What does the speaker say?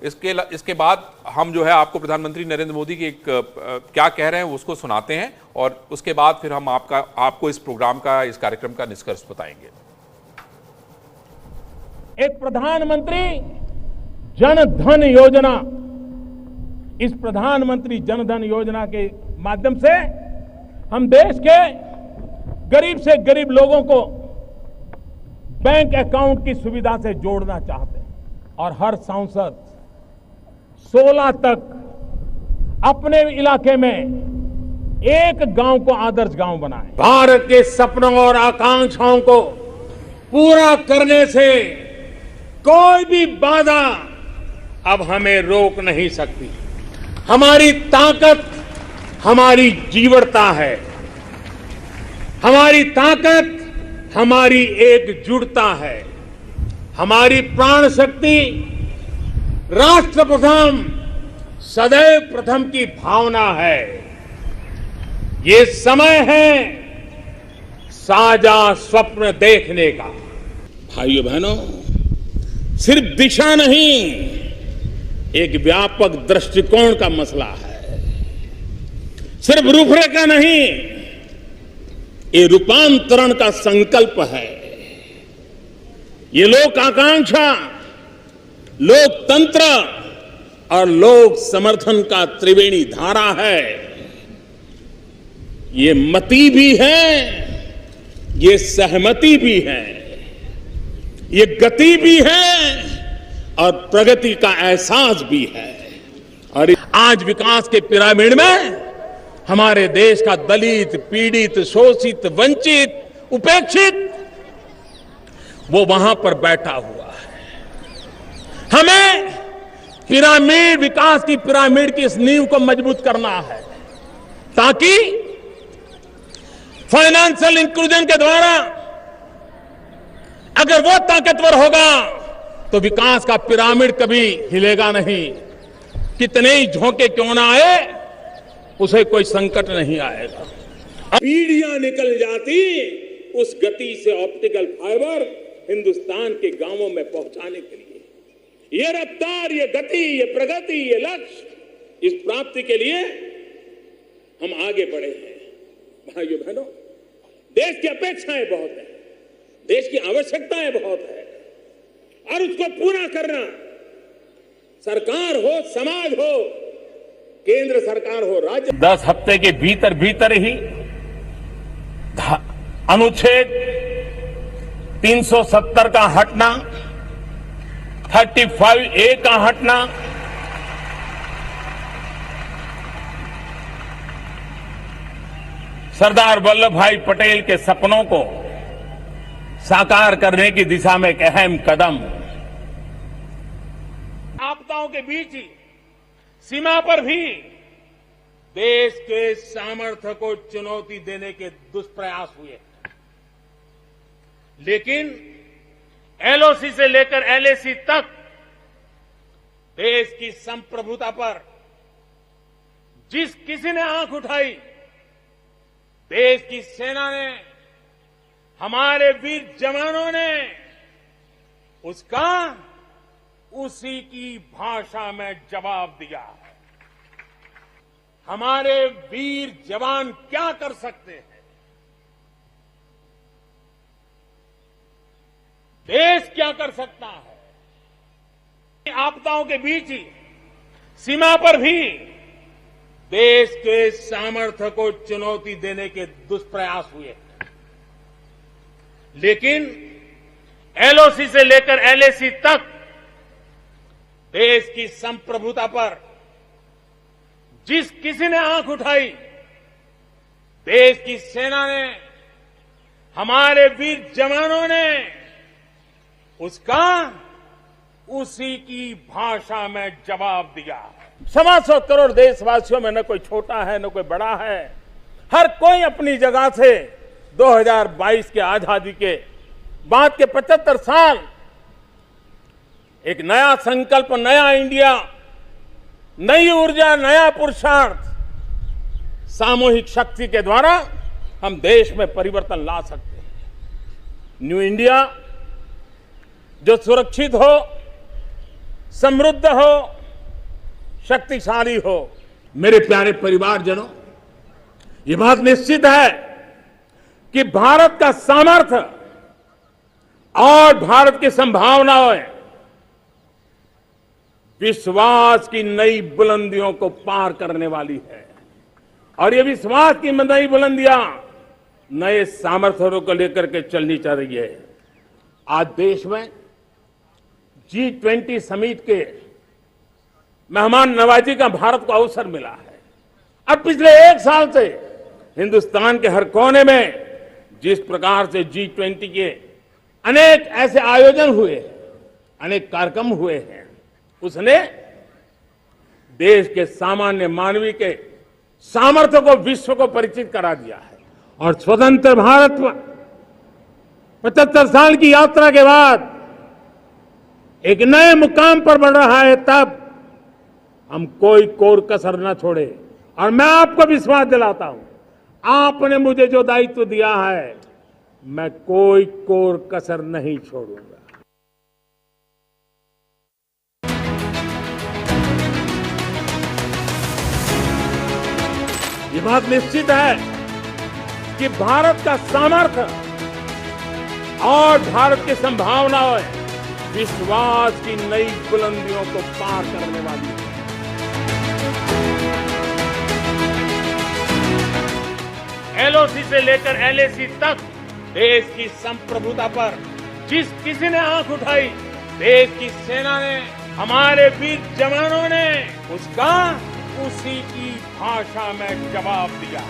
इसके बाद हम जो है आपको प्रधानमंत्री नरेंद्र मोदी की एक क्या कह रहे हैं उसको सुनाते हैं और उसके बाद फिर हम आपको इस प्रोग्राम का, इस कार्यक्रम का निष्कर्ष बताएंगे। एक प्रधानमंत्री जन धन योजना, इस प्रधानमंत्री जन धन योजना के माध्यम से हम देश के गरीब से गरीब लोगों को बैंक अकाउंट की सुविधा से जोड़ना चाहते हैं और हर सांसद 16 तक अपने इलाके में एक गांव को आदर्श गांव बनाए। भारत के सपनों और आकांक्षाओं को पूरा करने से कोई भी बाधा अब हमें रोक नहीं सकती। हमारी ताकत हमारी जीवटता है, हमारी ताकत हमारी एकजुटता है, हमारी प्राण शक्ति राष्ट्र प्रथम सदैव प्रथम की भावना है। ये समय है साझा स्वप्न देखने का। भाइयों बहनों, सिर्फ दिशा नहीं, एक व्यापक दृष्टिकोण का मसला है। सिर्फ रूपरेखा नहीं, ये रूपांतरण का संकल्प है। ये लोक आकांक्षा, लोकतंत्र और लोक समर्थन का त्रिवेणी धारा है। ये मति भी है, ये सहमति भी है, ये गति भी है और प्रगति का एहसास भी है। और आज विकास के पिरामिड में हमारे देश का दलित, पीड़ित, शोषित, वंचित, उपेक्षित वो वहां पर बैठा हुआ है। हमें पिरामिड, विकास की पिरामिड की इस नींव को मजबूत करना है ताकि फाइनेंशियल इंक्लूजन के द्वारा अगर वो ताकतवर होगा तो विकास का पिरामिड कभी हिलेगा नहीं। कितने ही झोंके क्यों ना आए, उसे कोई संकट नहीं आएगा। पीढ़ियां निकल जाती उस गति से ऑप्टिकल फाइबर हिंदुस्तान के गांवों में पहुंचाने के लिए। ये रफ्तार, ये गति, ये प्रगति, ये लक्ष्य, इस प्राप्ति के लिए हम आगे बढ़े हैं। भाइयों बहनों, देश की अपेक्षाएं बहुत है, देश की आवश्यकताएं बहुत है और उसको पूरा करना सरकार हो, समाज हो, केंद्र सरकार हो, राज्य। 10 हफ्ते के भीतर भीतर ही अनुच्छेद 370 का हटना, 35A का हटना, सरदार वल्लभ भाई पटेल के सपनों को साकार करने की दिशा में एक अहम कदम। आपदाओं के बीच ही सीमा पर भी देश के सामर्थ्य को चुनौती देने के दुष्प्रयास हुए, लेकिन एलओसी से लेकर एलएसी तक देश की संप्रभुता पर जिस किसी ने आंख उठाई, देश की सेना ने, हमारे वीर जवानों ने उसका उसी की भाषा में जवाब दिया। हमारे वीर जवान क्या कर सकते हैं, देश क्या कर सकता है। आपदाओं के बीच ही सीमा पर भी देश के सामर्थ्य को चुनौती देने के दुष्प्रयास हुए, लेकिन एलओसी से लेकर एलएसी तक देश की संप्रभुता पर जिस किसी ने आंख उठाई, देश की सेना ने, हमारे वीर जवानों ने उसका उसी की भाषा में जवाब दिया। 125 करोड़ देशवासियों में न कोई छोटा है न कोई बड़ा है, हर कोई अपनी जगह से 2022 के आजादी के बाद के 75 साल एक नया संकल्प, नया इंडिया, नई ऊर्जा, नया पुरुषार्थ, सामूहिक शक्ति के द्वारा हम देश में परिवर्तन ला सकते हैं। न्यू इंडिया जो सुरक्षित हो, समृद्ध हो, शक्तिशाली हो। मेरे प्यारे परिवारजनों, ये बात निश्चित है कि भारत का सामर्थ्य और भारत की संभावनाएं विश्वास की नई बुलंदियों को पार करने वाली है। और ये विश्वास की नई बुलंदियां नए सामर्थ्यों को लेकर के चलनी चाहिए रही है। आज देश में G20 समिट के मेहमान नवाजी का भारत को अवसर मिला है। अब पिछले एक साल से हिंदुस्तान के हर कोने में जिस प्रकार से G20 के अनेक ऐसे आयोजन हुए, अनेक कार्यक्रम हुए हैं, उसने देश के सामान्य मानवी के सामर्थ्य को विश्व को परिचित करा दिया है। और स्वतंत्र भारत 75 साल की यात्रा के बाद एक नए मुकाम पर बढ़ रहा है, तब हम कोई कोर कसर न छोड़े। और मैं आपको विश्वास दिलाता हूं, आपने मुझे जो दायित्व दिया है, मैं कोई कोर कसर नहीं छोड़ूंगा। ये बात निश्चित है कि भारत का सामर्थ्य और भारत की संभावनाएं विश्वास की नई बुलंदियों को पार करने वाली है। LOC से लेकर LAC तक देश की संप्रभुता पर जिस किसी ने आंख उठाई, देश की सेना ने, हमारे वीर जवानों ने उसका उसी की भाषा में जवाब दिया।